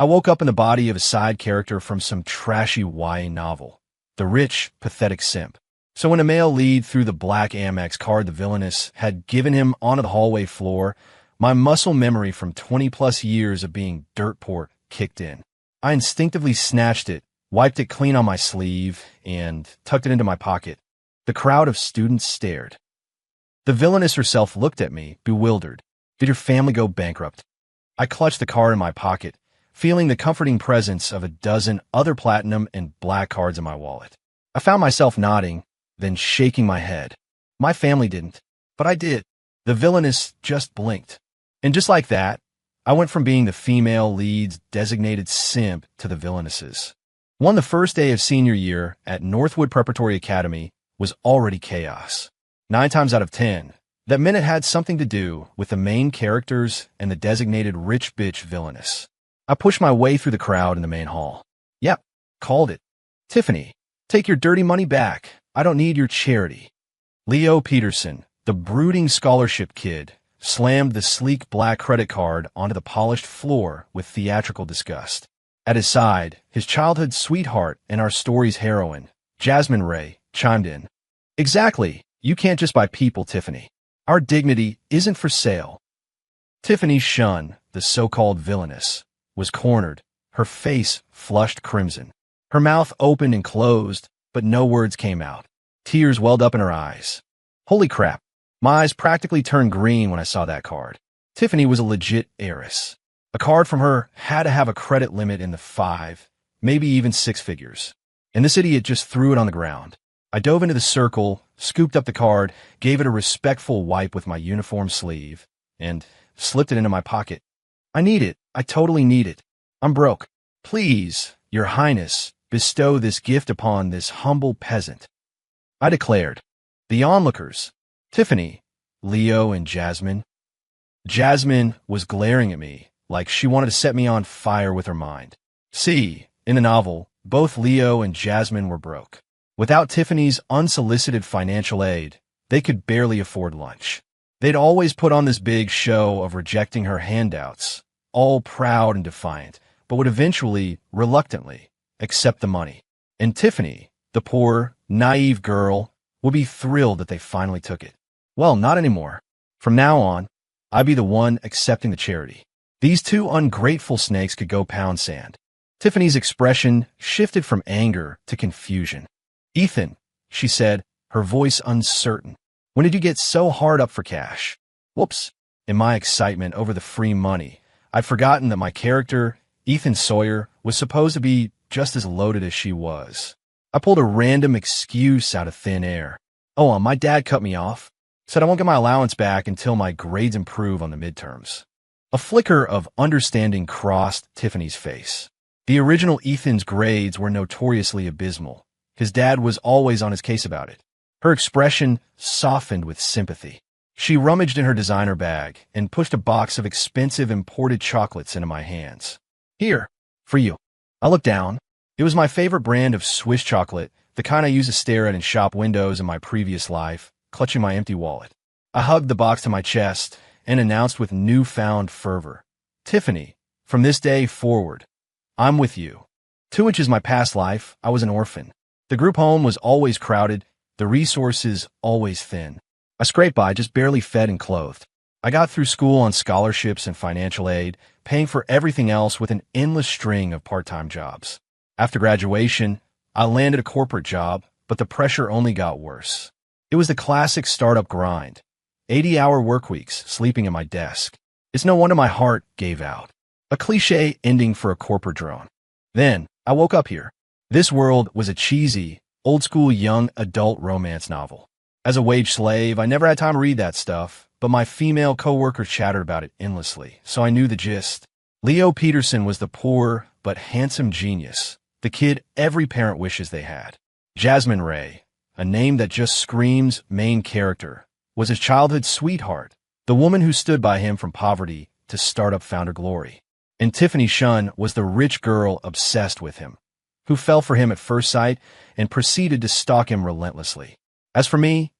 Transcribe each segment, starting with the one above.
I woke up in the body of a side character from some trashy YA novel. The rich, pathetic simp. So when a male lead threw the black Amex card the Villainess had given him onto the hallway floor, my muscle memory from 20-plus years of being dirt poor kicked in. I instinctively snatched it, wiped it clean on my sleeve, and tucked it into my pocket. The crowd of students stared. The Villainess herself looked at me, bewildered. Did your family go bankrupt? I clutched the card in my pocket, feeling the comforting presence of a dozen other platinum and black cards in my wallet. I found myself nodding, then shaking my head. My family didn't, but I did. The Villainess just blinked. And just like that, I went from being the female lead's designated simp to the Villainesses. The first day of senior year at Northwood Preparatory Academy was already chaos. 9 times out of 10, that meant it had something to do with the main characters and the designated rich bitch Villainess. I pushed my way through the crowd in the main hall. Yep, called it. Tiffany, take your dirty money back. I don't need your charity. Leo Peterson, the brooding scholarship kid, slammed the sleek black credit card onto the polished floor with theatrical disgust. At his side, his childhood sweetheart and our story's heroine, Jasmine Ray, chimed in. Exactly. You can't just buy people, Tiffany. Our dignity isn't for sale. Tiffany Shun, the so-called Villainess, was cornered, her face flushed crimson. Her mouth opened and closed, but no words came out. Tears welled up in her eyes. Holy crap. My eyes practically turned green when I saw that card. Tiffany was a legit heiress. A card from her had to have a credit limit in the 5, maybe even 6 figures. And this idiot just threw it on the ground. I dove into the circle, scooped up the card, gave it a respectful wipe with my uniform sleeve, and slipped it into my pocket. I need it. I totally need it. I'm broke. Please, Your Highness, bestow this gift upon this humble peasant. I declared. The onlookers, Tiffany, Leo, and Jasmine. Jasmine was glaring at me like she wanted to set me on fire with her mind. See, in the novel, both Leo and Jasmine were broke. Without Tiffany's unsolicited financial aid, they could barely afford lunch. They'd always put on this big show of rejecting her handouts, all proud and defiant, but would eventually, reluctantly, accept the money. And Tiffany, the poor, naive girl, would be thrilled that they finally took it. Well, not anymore. From now on, I'd be the one accepting the charity. These two ungrateful snakes could go pound sand. Tiffany's expression shifted from anger to confusion. Ethan, she said, her voice uncertain. When did you get so hard up for cash? Whoops. In my excitement over the free money, I'd forgotten that my character, Ethan Sawyer, was supposed to be just as loaded as she was. I pulled a random excuse out of thin air. Oh, my dad cut me off. Said I won't get my allowance back until my grades improve on the midterms. A flicker of understanding crossed Tiffany's face. The original Ethan's grades were notoriously abysmal. His dad was always on his case about it. Her expression softened with sympathy. She rummaged in her designer bag and pushed a box of expensive imported chocolates into my hands. Here, for you. I looked down. It was my favorite brand of Swiss chocolate, the kind I used to stare at in shop windows in my previous life, clutching my empty wallet. I hugged the box to my chest and announced with newfound fervor, Tiffany, from this day forward, I'm with you. 2 inches my past life, I was an orphan. The group home was always crowded, the resources always thin. I scraped by, just barely fed and clothed. I got through school on scholarships and financial aid, paying for everything else with an endless string of part-time jobs. After graduation, I landed a corporate job, but the pressure only got worse. It was the classic startup grind. 80-hour work weeks, sleeping at my desk. It's no wonder my heart gave out. A cliché ending for a corporate drone. Then, I woke up here. This world was a cheesy, old-school young adult romance novel. As a wage slave, I never had time to read that stuff, but my female coworkers chattered about it endlessly, so I knew the gist. Leo Peterson was the poor but handsome genius, the kid every parent wishes they had. Jasmine Ray, a name that just screams main character, was his childhood sweetheart, the woman who stood by him from poverty to startup founder glory. And Tiffany Shun was the rich girl obsessed with him, who fell for him at first sight and proceeded to stalk him relentlessly. As for me,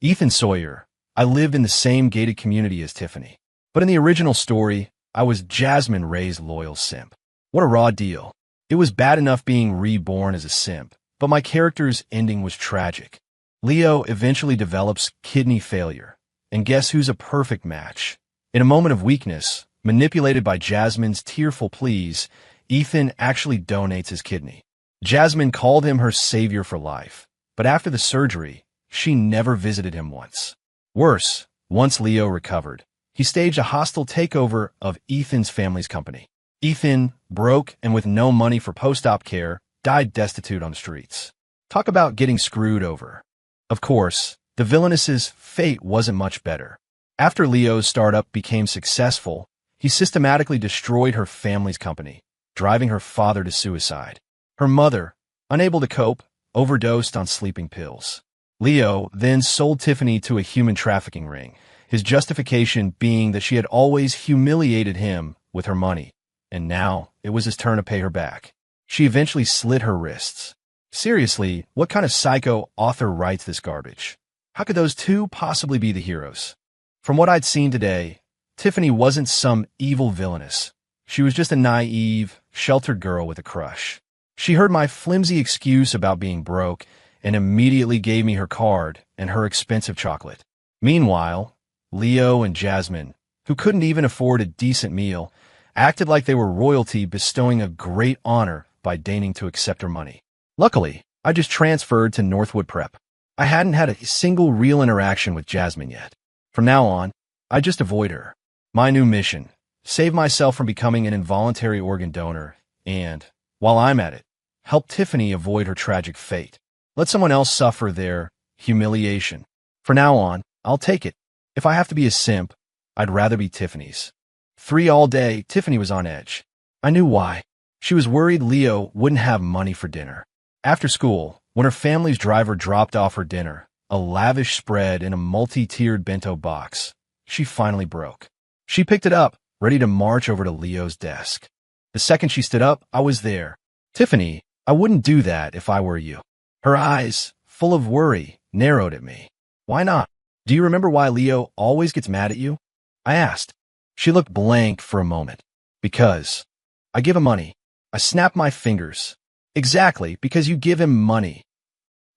Ethan Sawyer, I lived in the same gated community as Tiffany. But in the original story, I was Jasmine Ray's loyal simp. What a raw deal. It was bad enough being reborn as a simp, but my character's ending was tragic. Leo eventually develops kidney failure. And guess who's a perfect match? In a moment of weakness, manipulated by Jasmine's tearful pleas, Ethan actually donates his kidney. Jasmine called him her savior for life, but after the surgery, she never visited him once. Worse, once Leo recovered, he staged a hostile takeover of Ethan's family's company. Ethan, broke and with no money for post-op care, died destitute on the streets. Talk about getting screwed over. Of course, the Villainess's fate wasn't much better. After Leo's startup became successful, he systematically destroyed her family's company, driving her father to suicide. Her mother, unable to cope, overdosed on sleeping pills. Leo then sold Tiffany to a human trafficking ring, his justification being that she had always humiliated him with her money, and now it was his turn to pay her back. She eventually slit her wrists. Seriously, what kind of psycho author writes this garbage? How could those two possibly be the heroes? From what I'd seen today, Tiffany wasn't some evil villainess. She was just a naive, sheltered girl with a crush. She heard my flimsy excuse about being broke and immediately gave me her card and her expensive chocolate. Meanwhile, Leo and Jasmine, who couldn't even afford a decent meal, acted like they were royalty, bestowing a great honor by deigning to accept her money. Luckily, I just transferred to Northwood Prep. I hadn't had a single real interaction with Jasmine yet. From now on, I just avoid her. My new mission: save myself from becoming an involuntary organ donor and, while I'm at it, help Tiffany avoid her tragic fate. Let someone else suffer their humiliation. For now on, I'll take it. If I have to be a simp, I'd rather be Tiffany's. 3 all day, Tiffany was on edge. I knew why. She was worried Leo wouldn't have money for dinner. After school, when her family's driver dropped off her dinner, a lavish spread in a multi-tiered bento box, she finally broke. She picked it up, ready to march over to Leo's desk. The second she stood up, I was there. Tiffany, I wouldn't do that if I were you. Her eyes, full of worry, narrowed at me. Why not? Do you remember why Leo always gets mad at you? I asked. She looked blank for a moment. Because I give him money. I snapped my fingers. Exactly, because you give him money.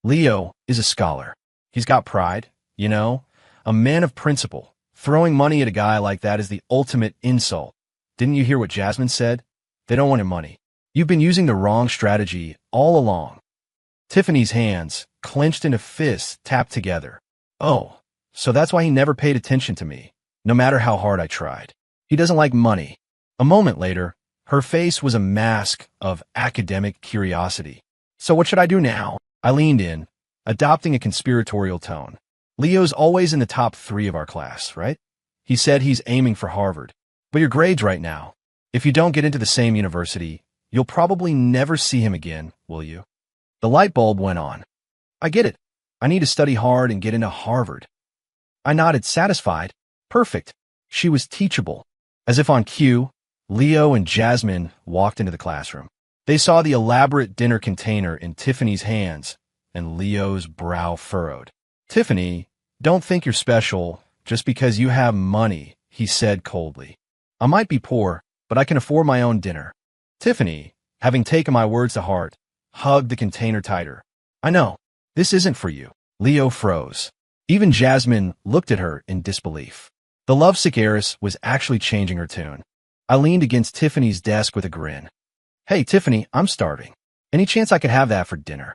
Leo is a scholar. He's got pride, you know, a man of principle. Throwing money at a guy like that is the ultimate insult. Didn't you hear what Jasmine said? They don't want your money. You've been using the wrong strategy all along. Tiffany's hands, clenched into fists, tapped together. Oh, so that's why he never paid attention to me, no matter how hard I tried. He doesn't like money. A moment later, her face was a mask of academic curiosity. So what should I do now? I leaned in, adopting a conspiratorial tone. Leo's always in the top 3 of our class, right? He said he's aiming for Harvard. But your grades right now. If you don't get into the same university, you'll probably never see him again, will you? The light bulb went on. I get it. I need to study hard and get into Harvard. I nodded, satisfied. Perfect. She was teachable. As if on cue, Leo and Jasmine walked into the classroom. They saw the elaborate dinner container in Tiffany's hands, and Leo's brow furrowed. Tiffany, don't think you're special just because you have money, he said coldly. I might be poor, but I can afford my own dinner. Tiffany, having taken my words to heart, hugged the container tighter. I know, this isn't for you. Leo froze. Even Jasmine looked at her in disbelief. The lovesick heiress was actually changing her tune. I leaned against Tiffany's desk with a grin. Hey, Tiffany, I'm starving. Any chance I could have that for dinner?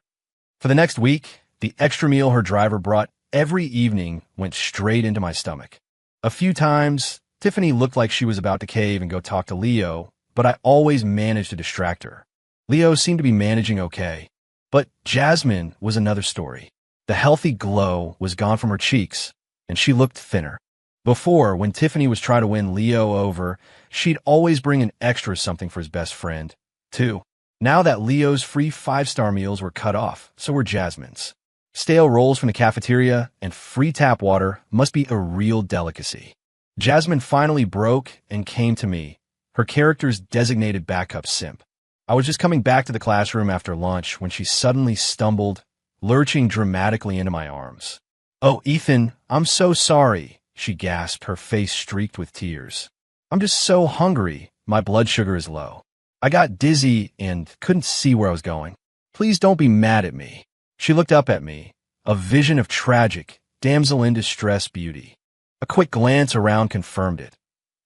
For the next week, the extra meal her driver brought every evening went straight into my stomach. A few times, Tiffany looked like she was about to cave and go talk to Leo, but I always managed to distract her. Leo seemed to be managing okay, but Jasmine was another story. The healthy glow was gone from her cheeks, and she looked thinner. Before, when Tiffany was trying to win Leo over, she'd always bring an extra something for his best friend, too. Now that Leo's free 5-star meals were cut off, so were Jasmine's. Stale rolls from the cafeteria and free tap water must be a real delicacy. Jasmine finally broke and came to me, her character's designated backup simp. I was just coming back to the classroom after lunch when she suddenly stumbled, lurching dramatically into my arms. Oh, Ethan, I'm so sorry, she gasped, her face streaked with tears. I'm just so hungry. My blood sugar is low. I got dizzy and couldn't see where I was going. Please don't be mad at me. She looked up at me, a vision of tragic, damsel in distress beauty. A quick glance around confirmed it.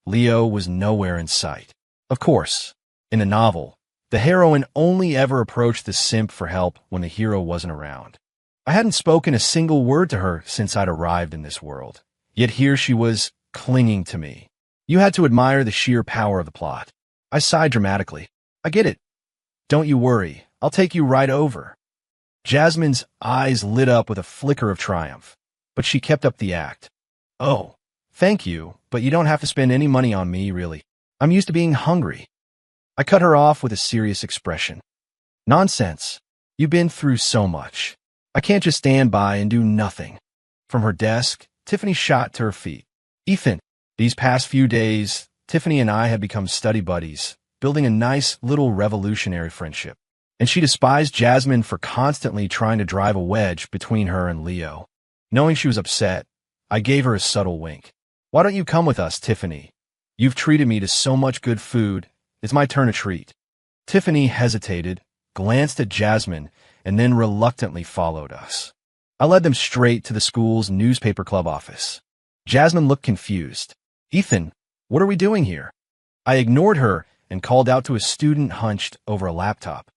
Leo was nowhere in sight. Of course, in the novel, the heroine only ever approached the simp for help when the hero wasn't around. I hadn't spoken a single word to her since I'd arrived in this world. Yet here she was, clinging to me. You had to admire the sheer power of the plot. I sighed dramatically. I get it. Don't you worry. I'll take you right over. Jasmine's eyes lit up with a flicker of triumph, but she kept up the act. Oh, thank you, but you don't have to spend any money on me, really. I'm used to being hungry. I cut her off with a serious expression. Nonsense. You've been through so much. I can't just stand by and do nothing. From her desk, Tiffany shot to her feet. Ethan, these past few days, Tiffany and I had become study buddies, building a nice little revolutionary friendship. And she despised Jasmine for constantly trying to drive a wedge between her and Leo. Knowing she was upset, I gave her a subtle wink. Why don't you come with us, Tiffany? You've treated me to so much good food. It's my turn to treat. Tiffany hesitated, glanced at Jasmine, and then reluctantly followed us. I led them straight to the school's newspaper club office. Jasmine looked confused. Ethan, what are we doing here? I ignored her and called out to a student hunched over a laptop.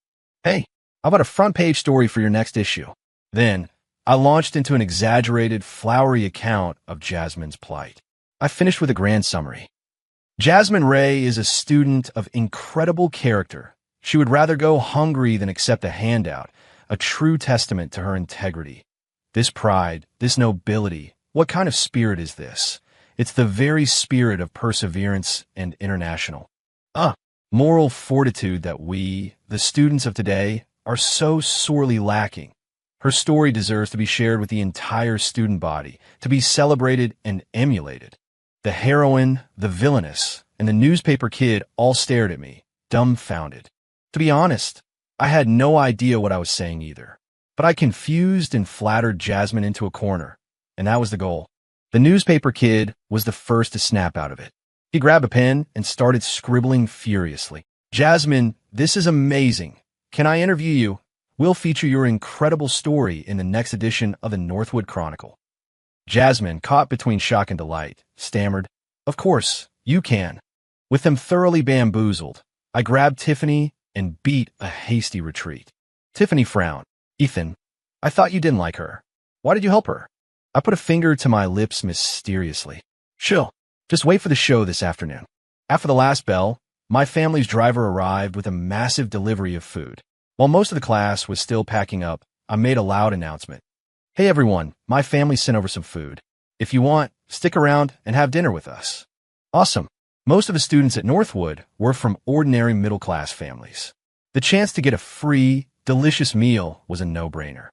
Hey, how about a front-page story for your next issue? Then, I launched into an exaggerated, flowery account of Jasmine's plight. I finished with a grand summary. Jasmine Ray is a student of incredible character. She would rather go hungry than accept a handout, a true testament to her integrity. This pride, this nobility, what kind of spirit is this? It's the very spirit of perseverance and international. Moral fortitude that we, the students of today, are so sorely lacking. Her story deserves to be shared with the entire student body, to be celebrated and emulated. The heroine, the villainess, and the newspaper kid all stared at me, dumbfounded. To be honest, I had no idea what I was saying either. But I confused and flattered Jasmine into a corner, and that was the goal. The newspaper kid was the first to snap out of it. He grabbed a pen and started scribbling furiously. Jasmine, this is amazing. Can I interview you? We'll feature your incredible story in the next edition of the Northwood Chronicle. Jasmine, caught between shock and delight, stammered, Of course, you can. With them thoroughly bamboozled, I grabbed Tiffany and beat a hasty retreat. Tiffany frowned. Ethan, I thought you didn't like her. Why did you help her? I put a finger to my lips mysteriously. Chill. Just wait for the show this afternoon. After the last bell, my family's driver arrived with a massive delivery of food. While most of the class was still packing up, I made a loud announcement. Hey everyone, my family sent over some food. If you want, stick around and have dinner with us. Awesome. Most of the students at Northwood were from ordinary middle-class families. The chance to get a free, delicious meal was a no-brainer.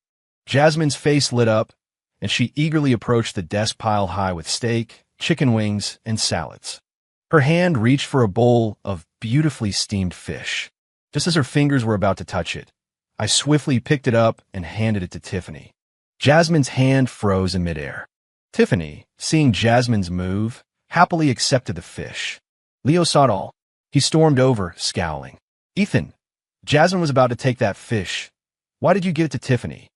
Jasmine's face lit up, and she eagerly approached the desk piled high with steak, chicken wings, and salads. Her hand reached for a bowl of beautifully steamed fish. Just as her fingers were about to touch it, I swiftly picked it up and handed it to Tiffany. Jasmine's hand froze in midair. Tiffany, seeing Jasmine's move, happily accepted the fish. Leo saw it all. He stormed over, scowling. Ethan, Jasmine was about to take that fish. Why did you give it to Tiffany?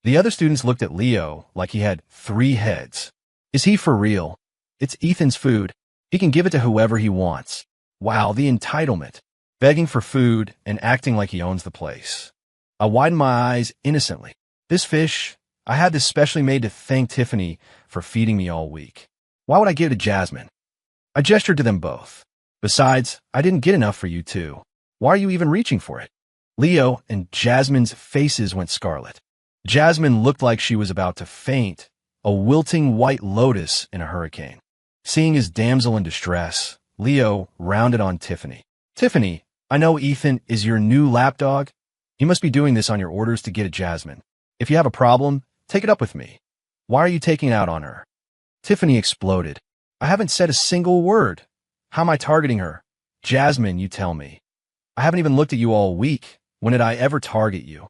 The other students looked at Leo like he had 3 heads. Is he for real? It's Ethan's food. He can give it to whoever he wants. Wow, the entitlement. Begging for food and acting like he owns the place. I widened my eyes innocently. This fish, I had this specially made to thank Tiffany for feeding me all week. Why would I give it to Jasmine? I gestured to them both. Besides, I didn't get enough for you too. Why are you even reaching for it? Leo and Jasmine's faces went scarlet. Jasmine looked like she was about to faint, a wilting white lotus in a hurricane. Seeing his damsel in distress, Leo rounded on Tiffany. Tiffany, I know Ethan is your new lapdog. He must be doing this on your orders to get at Jasmine. If you have a problem, take it up with me. Why are you taking it out on her? Tiffany exploded. I haven't said a single word. How am I targeting her? Jasmine, you tell me. I haven't even looked at you all week. When did I ever target you?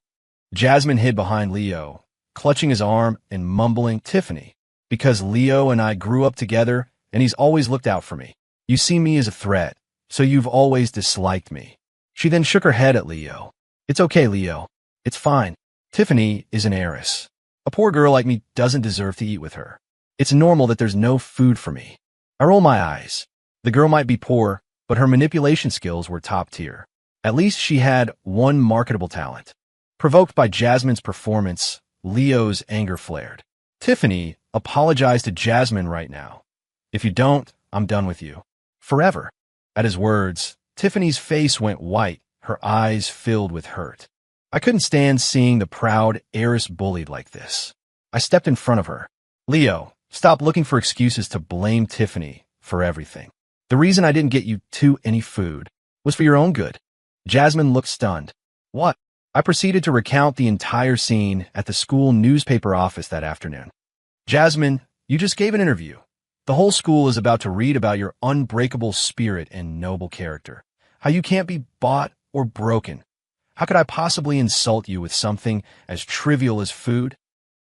Jasmine hid behind Leo, clutching his arm and mumbling, Tiffany, because Leo and I grew up together and he's always looked out for me. You see me as a threat, so you've always disliked me. She then shook her head at Leo. It's okay, Leo. It's fine. Tiffany is an heiress. A poor girl like me doesn't deserve to eat with her. It's normal that there's no food for me. I roll my eyes. The girl might be poor, but her manipulation skills were top tier. At least she had one marketable talent. Provoked by Jasmine's performance, Leo's anger flared. Tiffany, apologize to Jasmine right now. If you don't, I'm done with you. Forever. At his words, Tiffany's face went white, her eyes filled with hurt. I couldn't stand seeing the proud heiress bullied like this. I stepped in front of her. Leo, stop looking for excuses to blame Tiffany for everything. The reason I didn't get you any food was for your own good. Jasmine looked stunned. What? I proceeded to recount the entire scene at the school newspaper office that afternoon. Jasmine, you just gave an interview. The whole school is about to read about your unbreakable spirit and noble character. How you can't be bought or broken. How could I possibly insult you with something as trivial as food?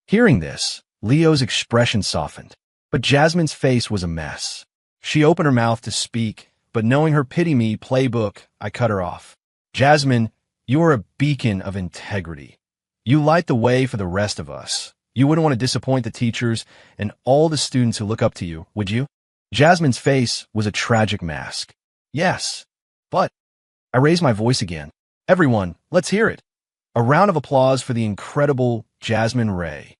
Hearing this, Leo's expression softened, but Jasmine's face was a mess. She opened her mouth to speak, but knowing her pity me playbook, I cut her off. Jasmine, you are a beacon of integrity. You light the way for the rest of us. You wouldn't want to disappoint the teachers and all the students who look up to you, would you? Jasmine's face was a tragic mask. Yes, but I raised my voice again. Everyone, let's hear it. A round of applause for the incredible Jasmine Ray.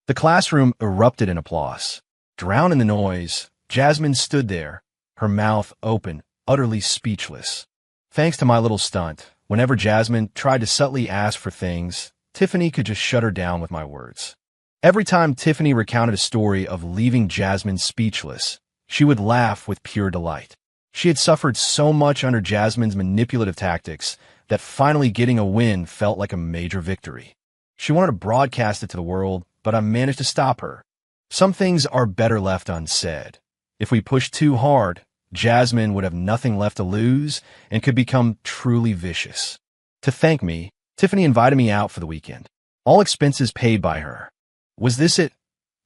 The classroom erupted in applause. Drowned in the noise, Jasmine stood there, her mouth open, utterly speechless. Thanks to my little stunt, whenever Jasmine tried to subtly ask for things, Tiffany could just shut her down with my words. Every time Tiffany recounted a story of leaving Jasmine speechless, she would laugh with pure delight. She had suffered so much under Jasmine's manipulative tactics that finally getting a win felt like a major victory. She wanted to broadcast it to the world, but I managed to stop her. Some things are better left unsaid. If we pushed too hard, Jasmine would have nothing left to lose and could become truly vicious. To thank me, Tiffany invited me out for the weekend. All expenses paid by her. Was this it?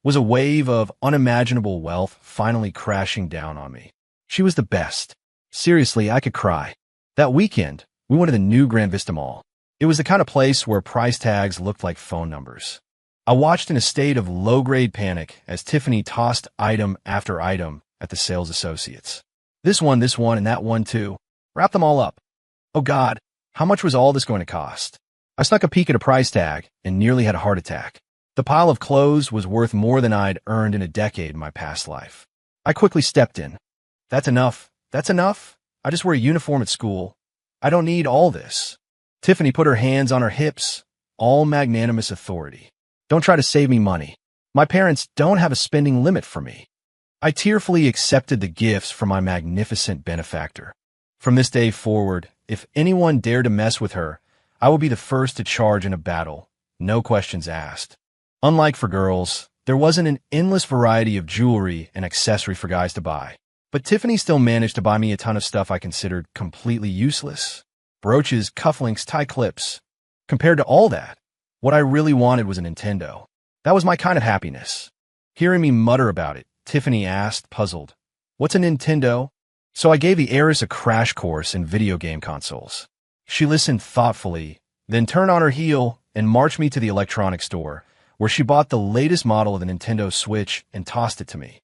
Was a wave of unimaginable wealth finally crashing down on me? She was the best. Seriously, I could cry. That weekend, we went to the new Grand Vista Mall. It was the kind of place where price tags looked like phone numbers. I watched in a state of low-grade panic as Tiffany tossed item after item at the sales associates. This one, and that one too. Wrap them all up. Oh God, how much was all this going to cost? I snuck a peek at a price tag and nearly had a heart attack. The pile of clothes was worth more than I'd earned in a decade in my past life. I quickly stepped in. That's enough. That's enough. I just wear a uniform at school. I don't need all this. Tiffany put her hands on her hips. All magnanimous authority. Don't try to save me money. My parents don't have a spending limit for me. I tearfully accepted the gifts from my magnificent benefactor. From this day forward, if anyone dared to mess with her, I would be the first to charge in a battle. No questions asked. Unlike for girls, there wasn't an endless variety of jewelry and accessory for guys to buy. But Tiffany still managed to buy me a ton of stuff I considered completely useless. Brooches, cufflinks, tie clips. Compared to all that, what I really wanted was a Nintendo. That was my kind of happiness. Hearing me mutter about it, Tiffany asked, puzzled, "What's a Nintendo?" So I gave the heiress a crash course in video game consoles. She listened thoughtfully, then turned on her heel and marched me to the electronics store, where she bought the latest model of the Nintendo Switch and tossed it to me.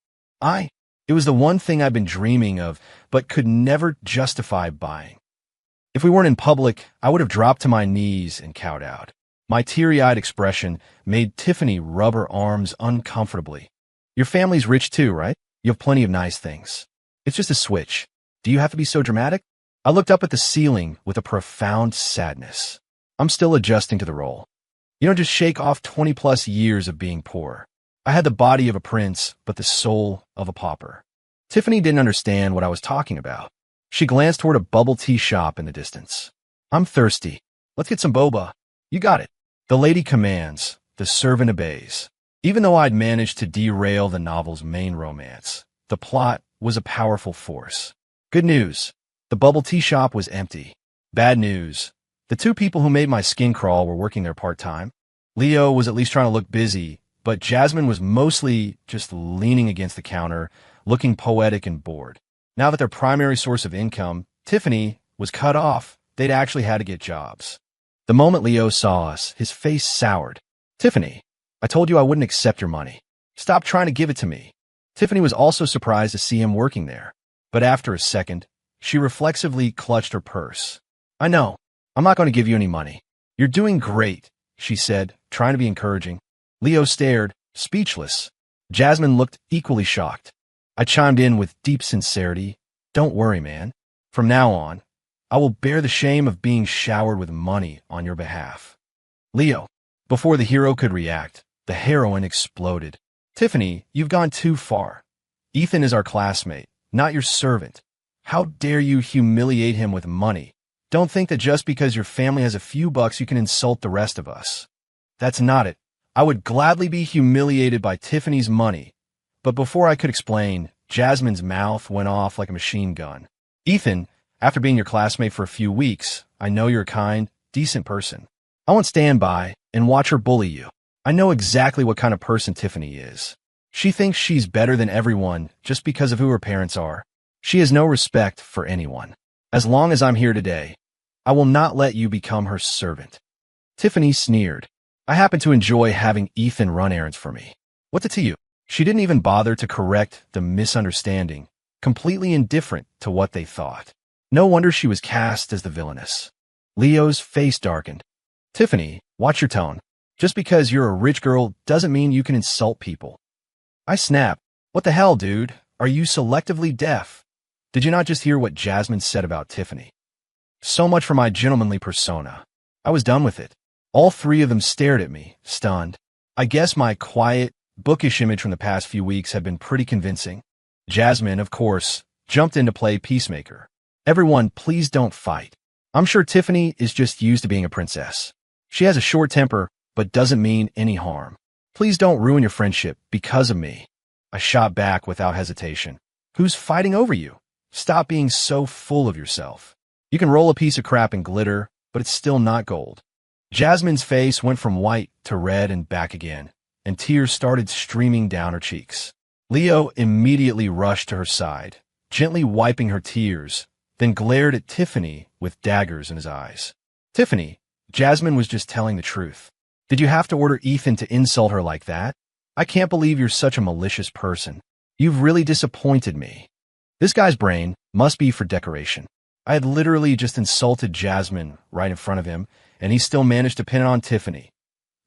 It was the one thing I'd been dreaming of, but could never justify buying. If we weren't in public, I would have dropped to my knees and cowed out. My teary-eyed expression made Tiffany rub her arms uncomfortably. Your family's rich too, right? You have plenty of nice things. It's just a Switch. Do you have to be so dramatic? I looked up at the ceiling with a profound sadness. I'm still adjusting to the role. You don't just shake off 20-plus years of being poor. I had the body of a prince, but the soul of a pauper. Tiffany didn't understand what I was talking about. She glanced toward a bubble tea shop in the distance. I'm thirsty. Let's get some boba. You got it. The lady commands. The servant obeys. Even though I'd managed to derail the novel's main romance, the plot was a powerful force. Good news. The bubble tea shop was empty. Bad news. The two people who made my skin crawl were working there part-time. Leo was at least trying to look busy, but Jasmine was mostly just leaning against the counter, looking poetic and bored. Now that their primary source of income, Tiffany, was cut off, they'd actually had to get jobs. The moment Leo saw us, his face soured. Tiffany, I told you I wouldn't accept your money. Stop trying to give it to me. Tiffany was also surprised to see him working there. But after a second, she reflexively clutched her purse. I know. I'm not going to give you any money. You're doing great, she said, trying to be encouraging. Leo stared, speechless. Jasmine looked equally shocked. I chimed in with deep sincerity. Don't worry, man. From now on, I will bear the shame of being showered with money on your behalf. Leo. Before the hero could react, the heroine exploded. Tiffany, you've gone too far. Ethan is our classmate, not your servant. How dare you humiliate him with money? Don't think that just because your family has a few bucks you can insult the rest of us. That's not it. I would gladly be humiliated by Tiffany's money. But before I could explain, Jasmine's mouth went off like a machine gun. Ethan, after being your classmate for a few weeks, I know you're a kind, decent person. I won't stand by and watch her bully you. I know exactly what kind of person Tiffany is. She thinks she's better than everyone just because of who her parents are. She has no respect for anyone. As long as I'm here today, I will not let you become her servant. Tiffany sneered. I happen to enjoy having Ethan run errands for me. What's it to you? She didn't even bother to correct the misunderstanding, completely indifferent to what they thought. No wonder she was cast as the villainess. Leo's face darkened. Tiffany, watch your tone. Just because you're a rich girl doesn't mean you can insult people. I snapped. What the hell, dude? Are you selectively deaf? Did you not just hear what Jasmine said about Tiffany? So much for my gentlemanly persona. I was done with it. All three of them stared at me, stunned. I guess my quiet, bookish image from the past few weeks had been pretty convincing. Jasmine, of course, jumped in to play peacemaker. Everyone, please don't fight. I'm sure Tiffany is just used to being a princess. She has a short temper, but doesn't mean any harm. Please don't ruin your friendship because of me. I shot back without hesitation. Who's fighting over you? Stop being so full of yourself. You can roll a piece of crap in glitter, but it's still not gold. Jasmine's face went from white to red and back again, and tears started streaming down her cheeks. Leo immediately rushed to her side, gently wiping her tears, then glared at Tiffany with daggers in his eyes. Tiffany, Jasmine was just telling the truth. Did you have to order Ethan to insult her like that? I can't believe you're such a malicious person. You've really disappointed me. This guy's brain must be for decoration. I had literally just insulted Jasmine right in front of him, and he still managed to pin it on Tiffany.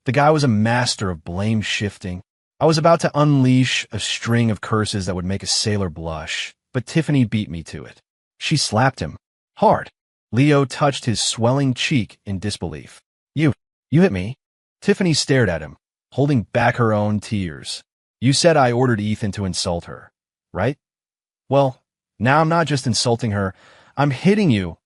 The guy was a master of blame shifting. I was about to unleash a string of curses that would make a sailor blush, but Tiffany beat me to it. She slapped him. Hard. Leo touched his swelling cheek in disbelief. You hit me? Tiffany stared at him, holding back her own tears. You said I ordered Ethan to insult her, right? Well, now I'm not just insulting her, I'm hitting you.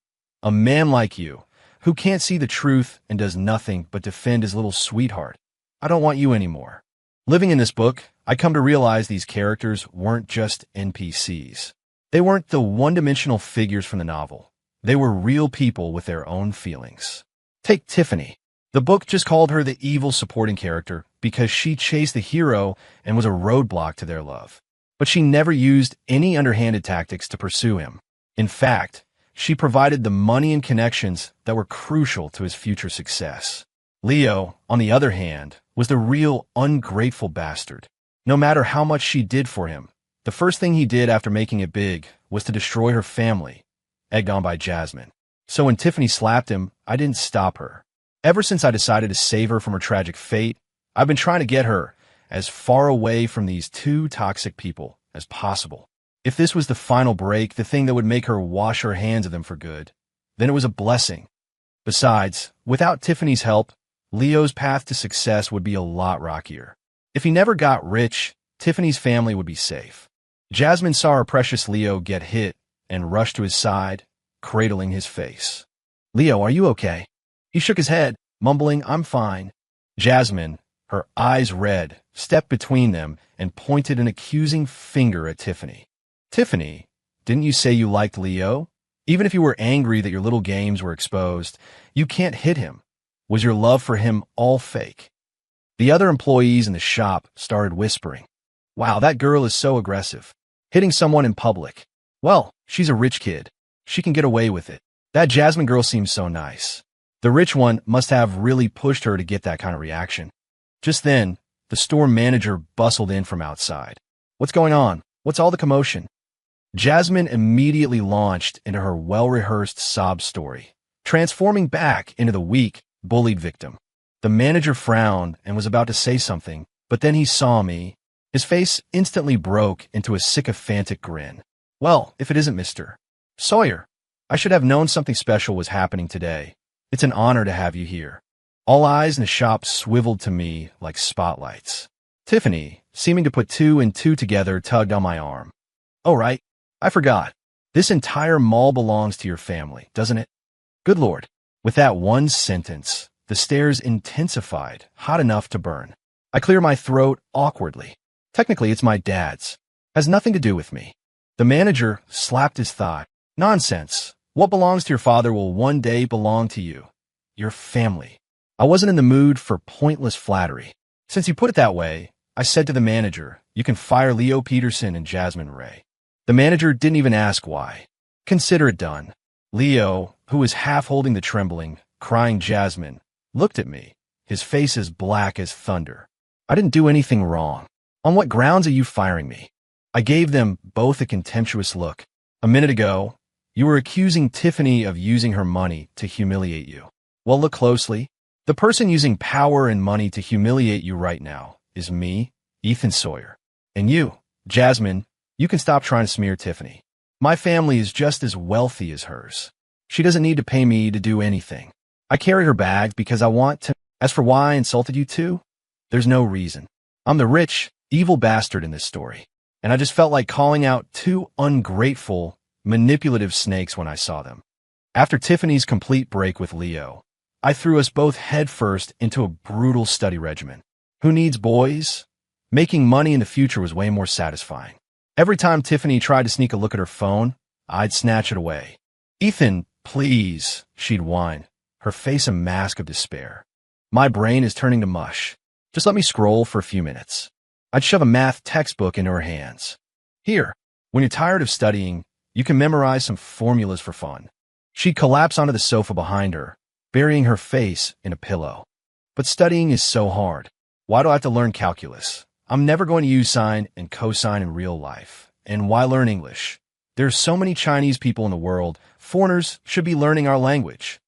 A man like you, who can't see the truth and does nothing but defend his little sweetheart. I don't want you anymore. Living in this book, I come to realize these characters weren't just NPCs. They weren't the one-dimensional figures from the novel. They were real people with their own feelings. Take Tiffany. The book just called her the evil supporting character because she chased the hero and was a roadblock to their love. But she never used any underhanded tactics to pursue him. In fact, she provided the money and connections that were crucial to his future success. Leo, on the other hand, was the real ungrateful bastard. No matter how much she did for him, the first thing he did after making it big was to destroy her family, egged on by Jasmine. So when Tiffany slapped him, I didn't stop her. Ever since I decided to save her from her tragic fate, I've been trying to get her as far away from these two toxic people as possible. If this was the final break, the thing that would make her wash her hands of them for good, then it was a blessing. Besides, without Tiffany's help, Leo's path to success would be a lot rockier. If he never got rich, Tiffany's family would be safe. Jasmine saw her precious Leo get hit and rushed to his side, cradling his face. Leo, are you okay? He shook his head, mumbling, I'm fine. Jasmine, her eyes red, stepped between them and pointed an accusing finger at Tiffany. Tiffany, didn't you say you liked Leo? Even if you were angry that your little games were exposed, you can't hit him. Was your love for him all fake? The other employees in the shop started whispering. Wow, that girl is so aggressive. Hitting someone in public. Well, she's a rich kid. She can get away with it. That Jasmine girl seems so nice. The rich one must have really pushed her to get that kind of reaction. Just then, the store manager bustled in from outside. What's going on? What's all the commotion? Jasmine immediately launched into her well-rehearsed sob story, transforming back into the weak, bullied victim. The manager frowned and was about to say something, but then he saw me. His face instantly broke into a sycophantic grin. Well, if it isn't Mr. Sawyer, I should have known something special was happening today. It's an honor to have you here. All eyes in the shop swiveled to me like spotlights. Tiffany, seeming to put two and two together, tugged on my arm. Oh, right. I forgot. This entire mall belongs to your family, doesn't it? Good Lord. With that one sentence, the stares intensified, hot enough to burn. I clear my throat awkwardly. Technically, it's my dad's. Has nothing to do with me. The manager slapped his thigh. Nonsense. What belongs to your father will one day belong to you. Your family. I wasn't in the mood for pointless flattery. Since you put it that way, I said to the manager, you can fire Leo Peterson and Jasmine Ray. The manager didn't even ask why. Consider it done. Leo, who was half holding the trembling, crying Jasmine, looked at me, his face as black as thunder. I didn't do anything wrong. On what grounds are you firing me? I gave them both a contemptuous look. A minute ago, you were accusing Tiffany of using her money to humiliate you. Well, look closely. The person using power and money to humiliate you right now is me, Ethan Sawyer. And you, Jasmine, you can stop trying to smear Tiffany. My family is just as wealthy as hers. She doesn't need to pay me to do anything. I carry her bag because I want to. As for why I insulted you too, there's no reason. I'm the rich, evil bastard in this story. And I just felt like calling out two ungrateful, manipulative snakes when I saw them. After Tiffany's complete break with Leo, I threw us both headfirst into a brutal study regimen. Who needs boys? Making money in the future was way more satisfying. Every time Tiffany tried to sneak a look at her phone, I'd snatch it away. Ethan, please, she'd whine, her face a mask of despair. My brain is turning to mush. Just let me scroll for a few minutes. I'd shove a math textbook into her hands. Here, when you're tired of studying, you can memorize some formulas for fun. She'd collapse onto the sofa behind her, burying her face in a pillow. But studying is so hard. Why do I have to learn calculus? I'm never going to use sine and cosine in real life. And why learn English? There's so many Chinese people in the world, foreigners should be learning our language.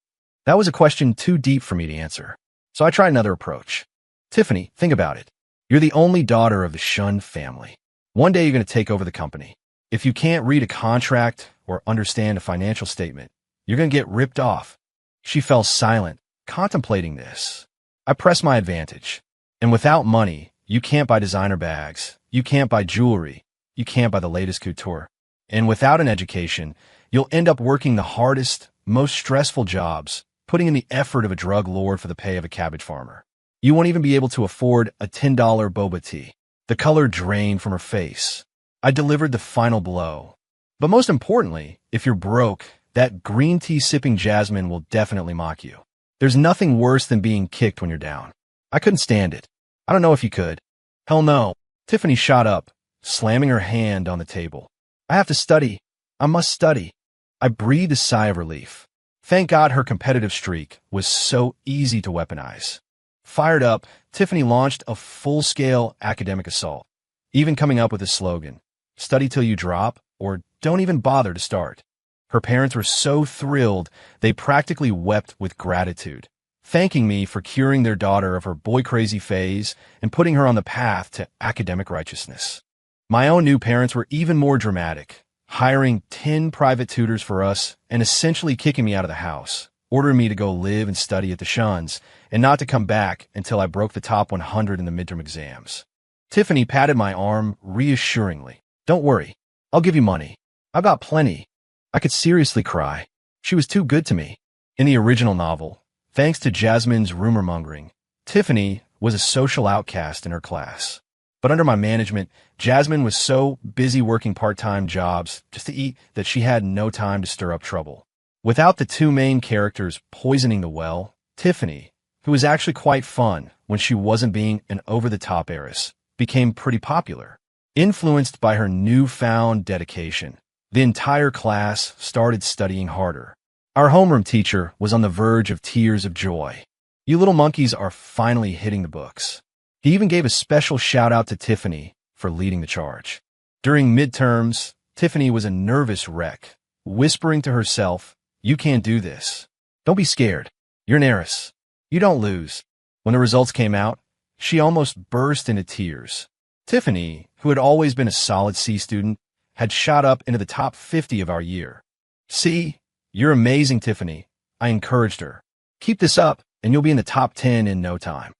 That was a question too deep for me to answer. So I tried another approach. Tiffany, think about it. You're the only daughter of the Shun family. One day you're going to take over the company. If you can't read a contract or understand a financial statement, you're going to get ripped off. She fell silent, contemplating this. I pressed my advantage. And without money, you can't buy designer bags. You can't buy jewelry. You can't buy the latest couture. And without an education, you'll end up working the hardest, most stressful jobs, putting in the effort of a drug lord for the pay of a cabbage farmer. You won't even be able to afford a $10 boba tea. The color drained from her face. I delivered the final blow. But most importantly, if you're broke, that green tea sipping Jasmine will definitely mock you. There's nothing worse than being kicked when you're down. I couldn't stand it. I don't know if you could. Hell no. Tiffany shot up, slamming her hand on the table. I have to study. I must study. I breathed a sigh of relief. Thank God her competitive streak was so easy to weaponize. Fired up, Tiffany launched a full-scale academic assault, even coming up with a slogan, study till you drop, or don't even bother to start. Her parents were so thrilled, they practically wept with gratitude, thanking me for curing their daughter of her boy-crazy phase and putting her on the path to academic righteousness. My own new parents were even more dramatic, hiring 10 private tutors for us and essentially kicking me out of the house, ordering me to go live and study at the Shuns, and not to come back until I broke the top 100 in the midterm exams. Tiffany patted my arm reassuringly. Don't worry, I'll give you money. I've got plenty. I could seriously cry. She was too good to me. In the original novel, thanks to Jasmine's rumor-mongering, Tiffany was a social outcast in her class. But under my management, Jasmine was so busy working part-time jobs just to eat that she had no time to stir up trouble. Without the two main characters poisoning the well, Tiffany, who was actually quite fun when she wasn't being an over-the-top heiress, became pretty popular. Influenced by her newfound dedication, the entire class started studying harder. Our homeroom teacher was on the verge of tears of joy. You little monkeys are finally hitting the books. He even gave a special shout-out to Tiffany for leading the charge. During midterms, Tiffany was a nervous wreck, whispering to herself, "You can't do this. Don't be scared. You're an heiress. You don't lose." When the results came out, she almost burst into tears. Tiffany, who had always been a solid C student, had shot up into the top 50 of our year. "See, you're amazing, Tiffany," I encouraged her. "Keep this up, and you'll be in the top 10 in no time."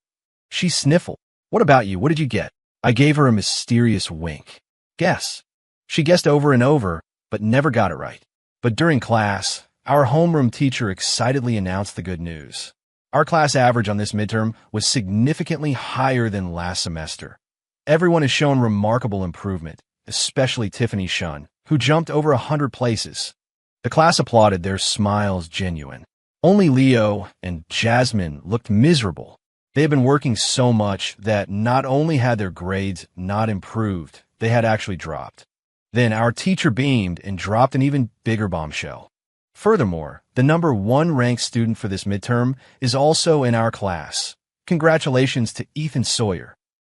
She sniffled. "What about you? What did you get?" I gave her a mysterious wink. "Guess." She guessed over and over, but never got it right. But during class, our homeroom teacher excitedly announced the good news. Our class average on this midterm was significantly higher than last semester. Everyone has shown remarkable improvement, especially Tiffany Shun, who jumped over 100 places. The class applauded, their smiles genuine. Only Leo and Jasmine looked miserable. They had been working so much that not only had their grades not improved, they had actually dropped. Then our teacher beamed and dropped an even bigger bombshell. Furthermore, the number 1 ranked student for this midterm is also in our class. Congratulations to Ethan Sawyer.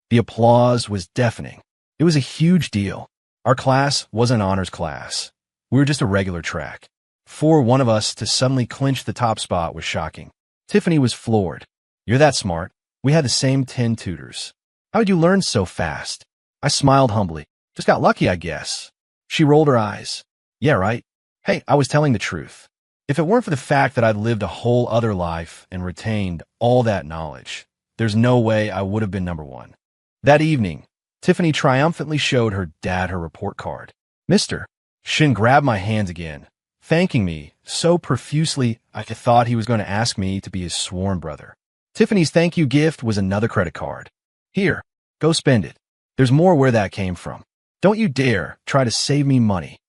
The applause was deafening. It was a huge deal. Our class was an honors class. We were just a regular track. For one of us to suddenly clinch the top spot was shocking. Tiffany was floored. "You're that smart. We had the same 10 tutors. How did you learn so fast?" I smiled humbly. "Just got lucky, I guess." She rolled her eyes. "Yeah, right. Hey, I was telling the truth. If it weren't for the fact that I'd lived a whole other life and retained all that knowledge, there's no way I would have been number 1. That evening, Tiffany triumphantly showed her dad her report card. "Mister." Shin grabbed my hands again, thanking me so profusely I thought he was going to ask me to be his sworn brother. Tiffany's thank you gift was another credit card. "Here, go spend it. There's more where that came from. Don't you dare try to save me money."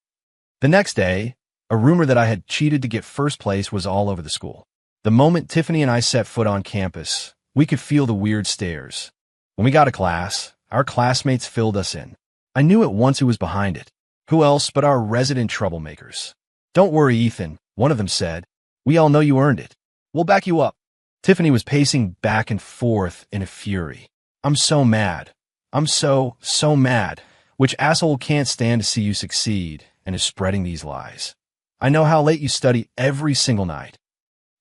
The next day, a rumor that I had cheated to get first place was all over the school. The moment Tiffany and I set foot on campus, we could feel the weird stares. When we got to class, our classmates filled us in. I knew at once who was behind it. Who else but our resident troublemakers? "Don't worry, Ethan," one of them said. "We all know you earned it. We'll back you up." Tiffany was pacing back and forth in a fury. "I'm so mad. I'm so mad. Which asshole can't stand to see you succeed and is spreading these lies? I know how late you study every single night."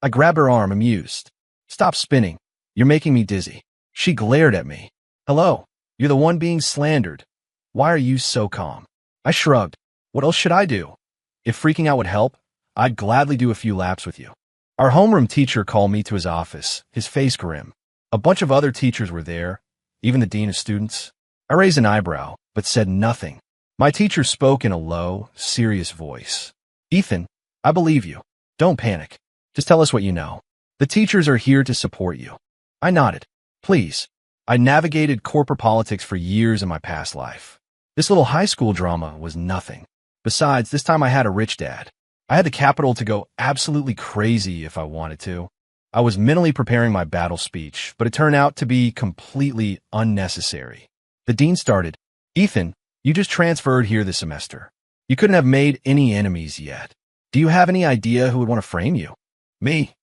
I grabbed her arm, amused. "Stop spinning. You're making me dizzy." She glared at me. "Hello, you're the one being slandered. Why are you so calm?" I shrugged. What else should I do? If freaking out would help, I'd gladly do a few laps with you. Our homeroom teacher called me to his office, his face grim. A bunch of other teachers were there, even the dean of students. I raised an eyebrow, but said nothing. My teacher spoke in a low, serious voice. "Ethan, I believe you. Don't panic. Just tell us what you know. The teachers are here to support you." I nodded. "Please." I navigated corporate politics for years in my past life. This little high school drama was nothing. Besides, this time I had a rich dad. I had the capital to go absolutely crazy if I wanted to. I was mentally preparing my battle speech, but it turned out to be completely unnecessary. The dean started, "Ethan, you just transferred here this semester. You couldn't have made any enemies yet. Do you have any idea who would want to frame you?" "Me?"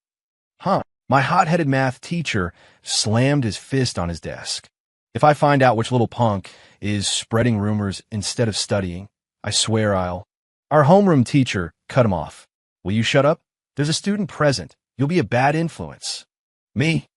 "Huh." My hot-headed math teacher slammed his fist on his desk. "If I find out which little punk is spreading rumors instead of studying, I swear I'll..." Our homeroom teacher cut him off. "Will you shut up? There's a student present. You'll be a bad influence." "Me?"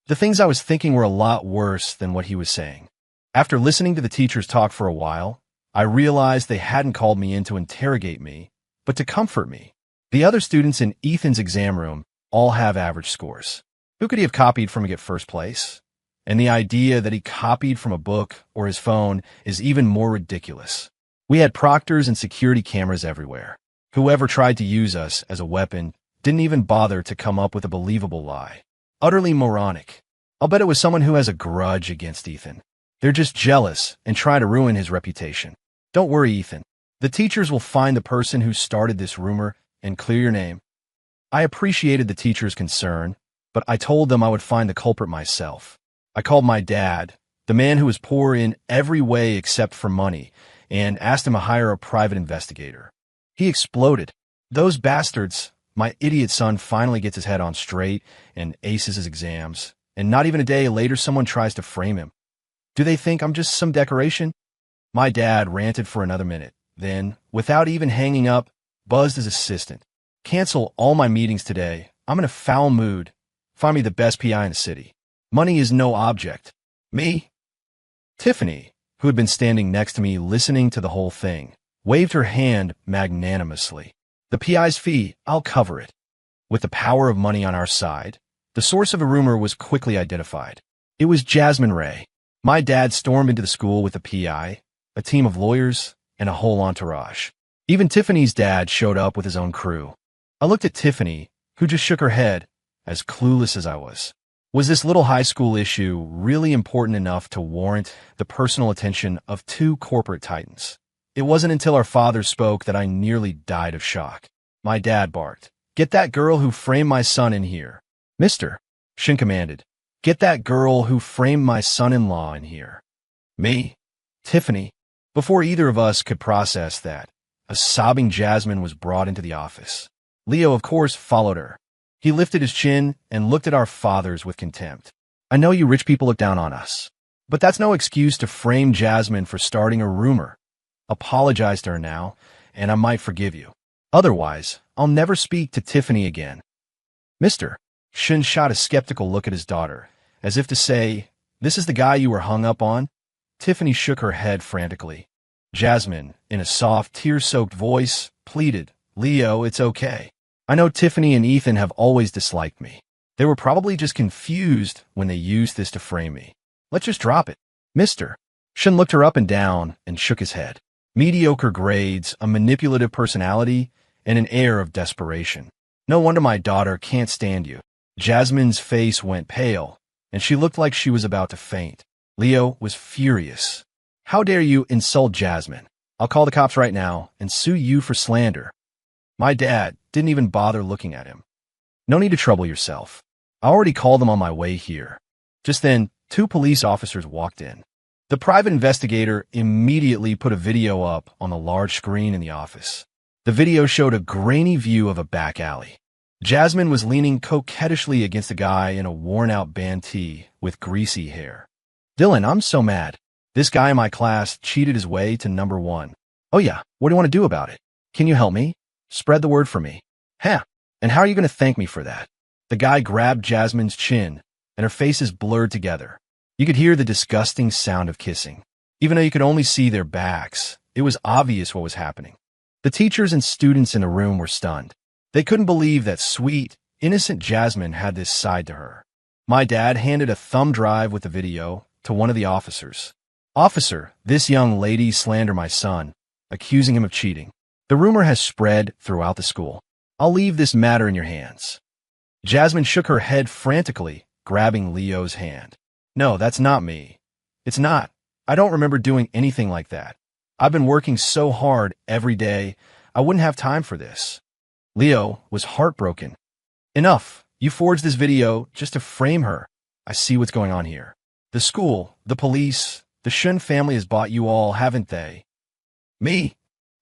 The things I was thinking were a lot worse than what he was saying. After listening to the teachers talk for a while, I realized they hadn't called me in to interrogate me, but to comfort me. The other students in Ethan's exam room all have average scores. Who could he have copied from to get first place? And the idea that he copied from a book or his phone is even more ridiculous. We had proctors and security cameras everywhere. Whoever tried to use us as a weapon didn't even bother to come up with a believable lie. Utterly moronic. I'll bet it was someone who has a grudge against Ethan. They're just jealous and try to ruin his reputation. Don't worry, Ethan. The teachers will find the person who started this rumor and clear your name. I appreciated the teacher's concern, but I told them I would find the culprit myself. I called my dad, the man who was poor in every way except for money, and asked him to hire a private investigator. He exploded. "Those bastards, My idiot son finally gets his head on straight and aces his exams, and not even a day later someone tries to frame him. Do they think I'm just some decoration? My dad ranted for another minute, then, without even hanging up, buzzed his assistant. Cancel all my meetings today. I'm in a foul mood. Find me the best PI in the city. Money is no object. Me? Tiffany, who had been standing next to me listening to the whole thing, waved her hand magnanimously. The PI's fee, I'll cover it. With the power of money on our side, the source of a rumor was quickly identified. It was Jasmine Ray. My dad stormed into the school with a PI, a team of lawyers, and a whole entourage. Even Tiffany's dad showed up with his own crew. I looked at Tiffany, who just shook her head, as clueless as I was. Was this little high school issue really important enough to warrant the personal attention of two corporate titans? It wasn't until our father spoke that I nearly died of shock. My dad barked, "Get that girl who framed my son in here." "Mister," Shin commanded, "get that girl who framed my son-in-law in here." Me? Tiffany? Before either of us could process that, a sobbing Jasmine was brought into the office. Leo, of course, followed her. He lifted his chin and looked at our fathers with contempt. "I know you rich people look down on us, but that's no excuse to frame Jasmine for starting a rumor. Apologize to her now, and I might forgive you. Otherwise, I'll never speak to Tiffany again." "Mister," Shin shot a skeptical look at his daughter, as if to say, "This is the guy you were hung up on?" Tiffany shook her head frantically. Jasmine, in a soft, tear-soaked voice, pleaded, "Leo, it's okay. I know Tiffany and Ethan have always disliked me. They were probably just confused when they used this to frame me. Let's just drop it." "Mister." Shin looked her up and down and shook his head. Mediocre grades, a manipulative personality, and an air of desperation. No wonder my daughter can't stand you. Jasmine's face went pale, and she looked like she was about to faint. Leo was furious. "How dare you insult Jasmine? I'll call the cops right now and sue you for slander." My dad didn't even bother looking at him. "No need to trouble yourself. I already called them on my way here." Just then, two police officers walked in. The private investigator immediately put a video up on the large screen in the office. The video showed a grainy view of a back alley. Jasmine was leaning coquettishly against a guy in a worn-out band tee with greasy hair. "Dylan, I'm so mad. This guy in my class cheated his way to number 1. Oh yeah, what do you want to do about it? Can you help me? Spread the word for me." "Huh, and how are you going to thank me for that?" The guy grabbed Jasmine's chin, and her faces blurred together. You could hear the disgusting sound of kissing. Even though you could only see their backs, it was obvious what was happening. The teachers and students in the room were stunned. They couldn't believe that sweet, innocent Jasmine had this side to her. My dad handed a thumb drive with the video to one of the officers. "Officer, this young lady slandered my son, accusing him of cheating. The rumor has spread throughout the school. I'll leave this matter in your hands." Jasmine shook her head frantically, grabbing Leo's hand. "No, that's not me. It's not. I don't remember doing anything like that. I've been working so hard every day, I wouldn't have time for this." Leo was heartbroken. "Enough. You forged this video just to frame her. I see what's going on here. The school, the police, the Shun family has bought you all, haven't they?" "Me?"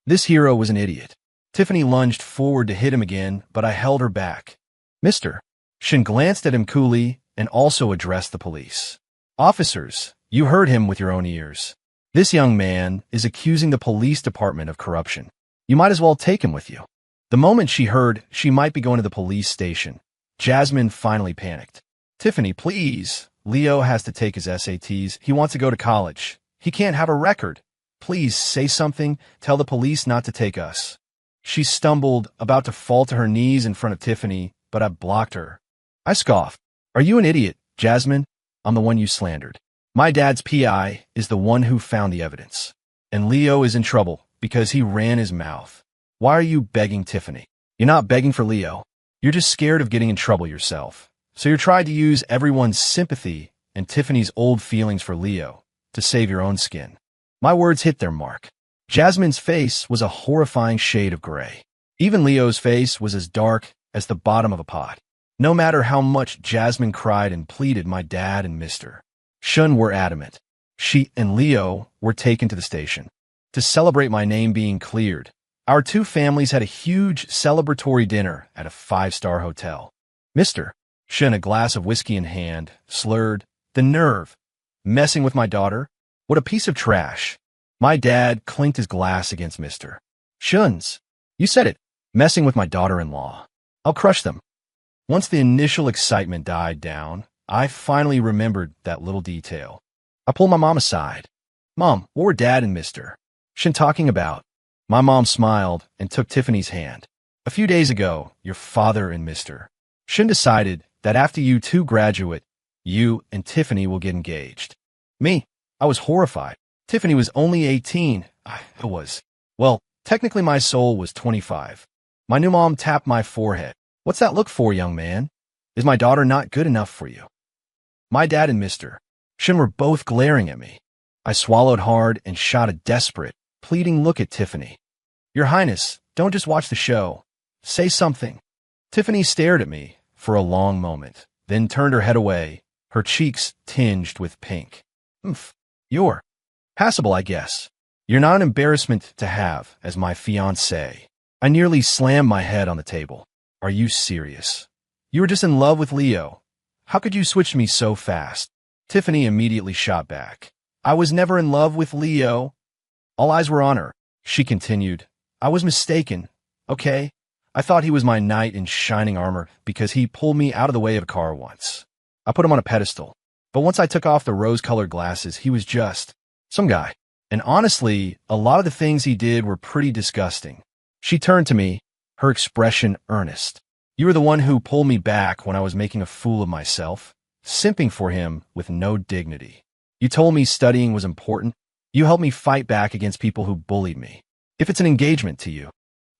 This hero was an idiot. Tiffany lunged forward to hit him again, but I held her back. "Mister." Shin glanced at him coolly and also addressed the police. "Officers, you heard him with your own ears. This young man is accusing the police department of corruption. You might as well take him with you." The moment she heard she might be going to the police station, Jasmine finally panicked. "Tiffany, please. Leo has to take his SATs. He wants to go to college. He can't have a record. Please say something. Tell the police not to take us." She stumbled, about to fall to her knees in front of Tiffany, but I blocked her. I scoffed. "Are you an idiot, Jasmine? I'm the one you slandered. My dad's PI is the one who found the evidence. And Leo is in trouble because he ran his mouth. Why are you begging Tiffany? You're not begging for Leo. You're just scared of getting in trouble yourself. So you're trying to use everyone's sympathy and Tiffany's old feelings for Leo to save your own skin." My words hit their mark. Jasmine's face was a horrifying shade of gray. Even Leo's face was as dark as the bottom of a pot. No matter how much Jasmine cried and pleaded, my dad and Mr. Shun were adamant. She and Leo were taken to the station. To celebrate my name being cleared, I Our two families had a huge celebratory dinner at a five-star hotel. Mr. Shin, a glass of whiskey in hand, slurred, "The nerve! Messing with my daughter? What a piece of trash." My dad clinked his glass against Mr. Shun's. "You said it. Messing with my daughter-in-law. I'll crush them." Once the initial excitement died down, I finally remembered that little detail. I pulled my mom aside. "Mom, what were Dad and Mr. Shin talking about?" My mom smiled and took Tiffany's hand. "A few days ago, your father and Mr. Shin decided that after you two graduate, you and Tiffany will get engaged." Me? I was horrified. Tiffany was only 18. Well, technically my soul was 25. My new mom tapped my forehead. "What's that look for, young man? Is my daughter not good enough for you?" My dad and Mr. Shin were both glaring at me. I swallowed hard and shot a desperate, pleading look at Tiffany. "Your Highness, don't just watch the show. Say something." Tiffany stared at me for a long moment, then turned her head away, her cheeks tinged with pink. You're passable, I guess. You're not an embarrassment to have as my fiancé." I nearly slammed my head on the table. "Are you serious? You were just in love with Leo. How could you switch me so fast?" Tiffany immediately shot back. "I was never in love with Leo." All eyes were on her. She continued, "I was mistaken, okay? I thought he was my knight in shining armor because he pulled me out of the way of a car once. I put him on a pedestal. But once I took off the rose-colored glasses, he was just some guy. And honestly, a lot of the things he did were pretty disgusting." She turned to me, her expression earnest. "You were the one who pulled me back when I was making a fool of myself, simping for him with no dignity. You told me studying was important. You helped me fight back against people who bullied me. If it's an engagement to you."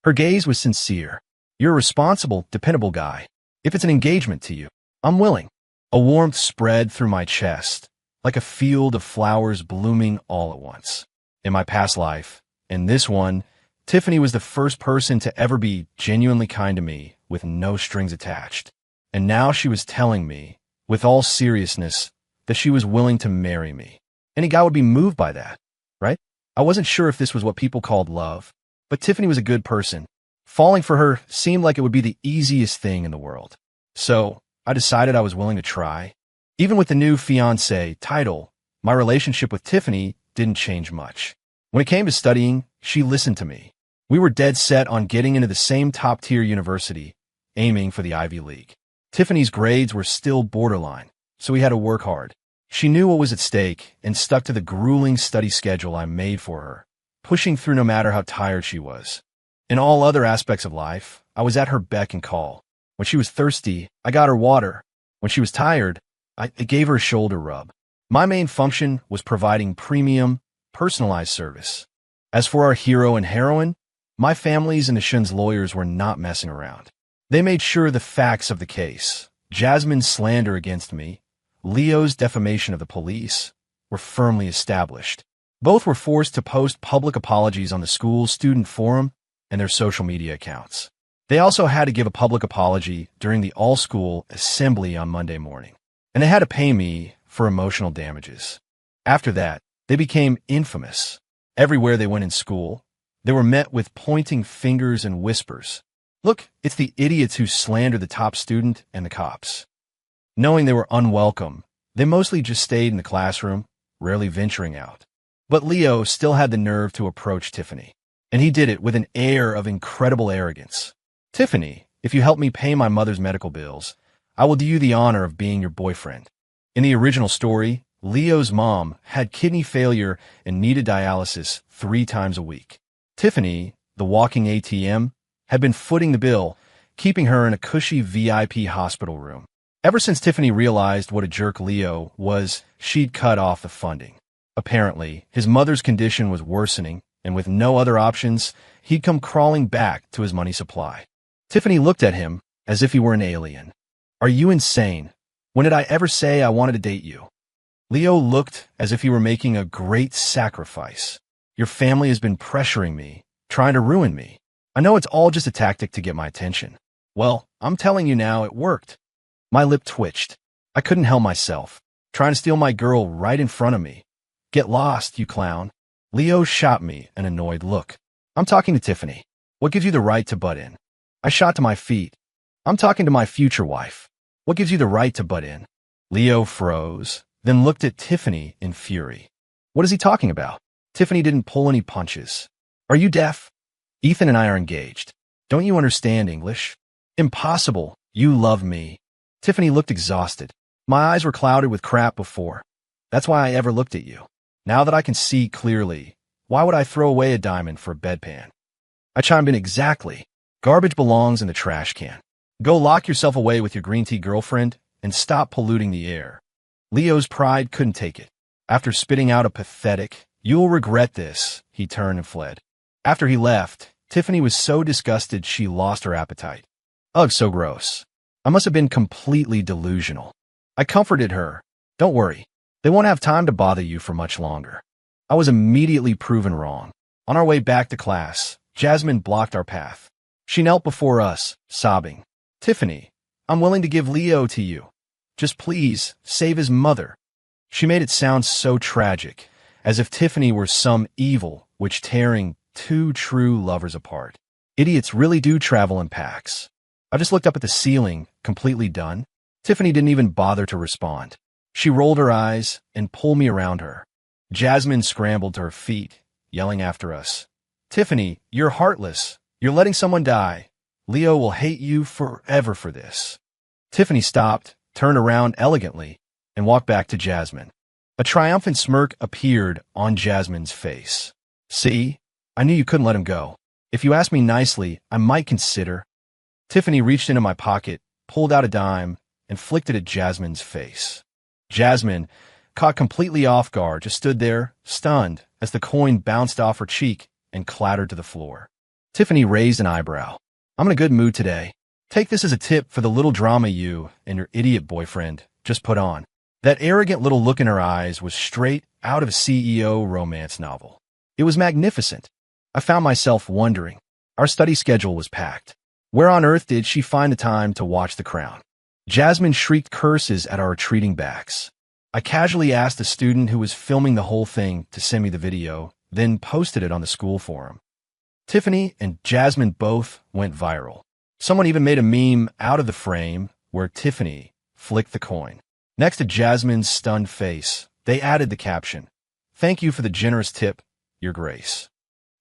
Her gaze was sincere. "You're a responsible, dependable guy. If it's an engagement to you, I'm willing." A warmth spread through my chest, like a field of flowers blooming all at once. In my past life, in this one, Tiffany was the first person to ever be genuinely kind to me with no strings attached. And now she was telling me, with all seriousness, that she was willing to marry me. Any guy would be moved by that, right? I wasn't sure if this was what people called love, but Tiffany was a good person. Falling for her seemed like it would be the easiest thing in the world. So I decided I was willing to try. Even with the new fiancé title, my relationship with Tiffany didn't change much. When it came to studying, she listened to me. We were dead set on getting into the same top-tier university, aiming for the Ivy League. Tiffany's grades were still borderline, so we had to work hard. She knew what was at stake and stuck to the grueling study schedule I made for her, pushing through no matter how tired she was. In all other aspects of life, I was at her beck and call. When she was thirsty, I got her water. When she was tired, I gave her a shoulder rub. My main function was providing premium, personalized service. As for our hero and heroine, my families and the Shin's lawyers were not messing around. They made sure the facts of the case, Jasmine's slander against me, Leo's defamation of the police, were firmly established. Both were forced to post public apologies on the school's student forum and their social media accounts. They also had to give a public apology during the all-school assembly on Monday morning. And they had to pay me for emotional damages. After that, they became infamous. Everywhere they went in school, they were met with pointing fingers and whispers. "Look, it's the idiots who slander the top student and the cops." Knowing they were unwelcome, they mostly just stayed in the classroom, rarely venturing out. But Leo still had the nerve to approach Tiffany, and he did it with an air of incredible arrogance. "Tiffany, if you help me pay my mother's medical bills, I will do you the honor of being your boyfriend." In the original story, Leo's mom had kidney failure and needed dialysis 3 times a week. Tiffany, the walking ATM, had been footing the bill, keeping her in a cushy VIP hospital room. Ever since Tiffany realized what a jerk Leo was, she'd cut off the funding. Apparently, his mother's condition was worsening, and with no other options, he'd come crawling back to his money supply. Tiffany looked at him as if he were an alien. "Are you insane? When did I ever say I wanted to date you?" Leo looked as if he were making a great sacrifice. "Your family has been pressuring me, trying to ruin me. I know it's all just a tactic to get my attention. Well, I'm telling you now, it worked." My lip twitched. I couldn't help myself. Trying to steal my girl right in front of me. "Get lost, you clown." Leo shot me an annoyed look. "I'm talking to Tiffany." What gives you the right to butt in? I shot to my feet. I'm talking to my future wife. What gives you the right to butt in? Leo froze, then looked at Tiffany in fury. What is he talking about? Tiffany didn't pull any punches. Are you deaf? Ethan and I are engaged. Don't you understand English? Impossible. You love me. Tiffany looked exhausted. My eyes were clouded with crap before. That's why I ever looked at you. Now that I can see clearly, why would I throw away a diamond for a bedpan? I chimed in exactly. Garbage belongs in the trash can. Go lock yourself away with your green tea girlfriend and stop polluting the air. Leo's pride couldn't take it. After spitting out a pathetic, "You'll regret this," he turned and fled. After he left, Tiffany was so disgusted she lost her appetite. Ugh, so gross. I must have been completely delusional. I comforted her. Don't worry. They won't have time to bother you for much longer. I was immediately proven wrong. On our way back to class, Jasmine blocked our path. She knelt before us, sobbing. Tiffany, I'm willing to give Leo to you. Just please, save his mother. She made it sound so tragic, as if Tiffany were some evil witch tearing two true lovers apart. Idiots really do travel in packs. I just looked up at the ceiling, completely done. Tiffany didn't even bother to respond. She rolled her eyes and pulled me around her. Jasmine scrambled to her feet, yelling after us. Tiffany, you're heartless. You're letting someone die. Leo will hate you forever for this. Tiffany stopped, turned around elegantly, and walked back to Jasmine. A triumphant smirk appeared on Jasmine's face. See? I knew you couldn't let him go. If you asked me nicely, I might consider. Tiffany reached into my pocket, pulled out a dime, and flicked it at Jasmine's face. Jasmine, caught completely off guard, just stood there, stunned, as the coin bounced off her cheek and clattered to the floor. Tiffany raised an eyebrow. I'm in a good mood today. Take this as a tip for the little drama you and your idiot boyfriend just put on. That arrogant little look in her eyes was straight out of a CEO romance novel. It was magnificent. I found myself wondering. Our study schedule was packed. Where on earth did she find the time to watch The Crown? Jasmine shrieked curses at our retreating backs. I casually asked the student who was filming the whole thing to send me the video, then posted it on the school forum. Tiffany and Jasmine both went viral. Someone even made a meme out of the frame where Tiffany flicked the coin. Next to Jasmine's stunned face, they added the caption, "Thank you for the generous tip, Your Grace."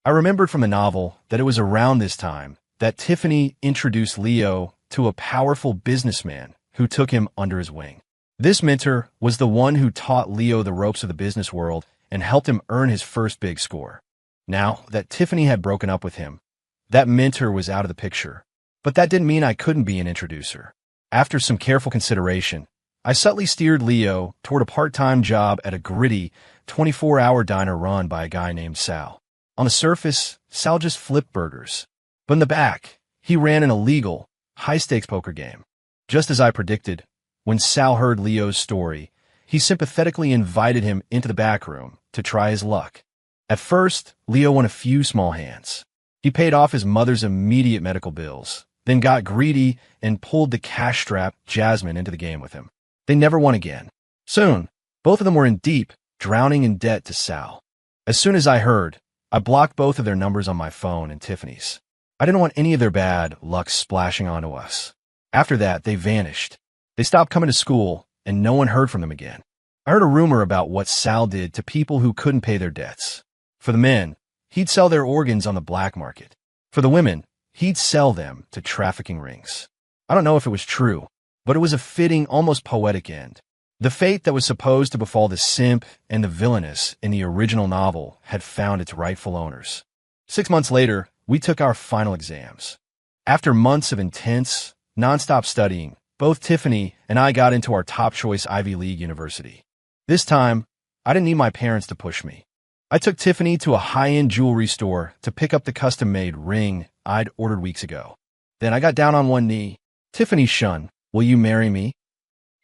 I remembered from the novel that it was around this time that Tiffany introduced Leo to a powerful businessman who took him under his wing. This mentor was the one who taught Leo the ropes of the business world and helped him earn his first big score. Now that Tiffany had broken up with him, that mentor was out of the picture. But that didn't mean I couldn't be an introducer. After some careful consideration, I subtly steered Leo toward a part-time job at a gritty, 24-hour diner run by a guy named Sal. On the surface, Sal just flipped burgers. But in the back, he ran an illegal, high-stakes poker game. Just as I predicted, when Sal heard Leo's story, he sympathetically invited him into the back room to try his luck. At first, Leo won a few small hands. He paid off his mother's immediate medical bills, then got greedy and pulled the cash-strapped Jasmine into the game with him. They never won again. Soon, both of them were in deep, drowning in debt to Sal. As soon as I heard, I blocked both of their numbers on my phone and Tiffany's. I didn't want any of their bad luck splashing onto us. After that, they vanished. They stopped coming to school, and no one heard from them again. I heard a rumor about what Sal did to people who couldn't pay their debts. For the men, he'd sell their organs on the black market. For the women, he'd sell them to trafficking rings. I don't know if it was true, but it was a fitting, almost poetic end. The fate that was supposed to befall the Simp and the Villainess in the original novel had found its rightful owners. 6 months later, we took our final exams. After months of intense, nonstop studying, both Tiffany and I got into our top-choice Ivy League university. This time, I didn't need my parents to push me. I took Tiffany to a high-end jewelry store to pick up the custom-made ring I'd ordered weeks ago. Then I got down on one knee. "Tiffany Shun, will you marry me?"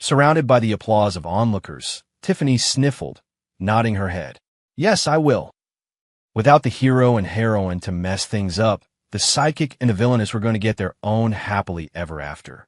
Surrounded by the applause of onlookers, Tiffany sniffled, nodding her head. "Yes, I will." Without the hero and heroine to mess things up, the psychic and the villainess were going to get their own happily ever after.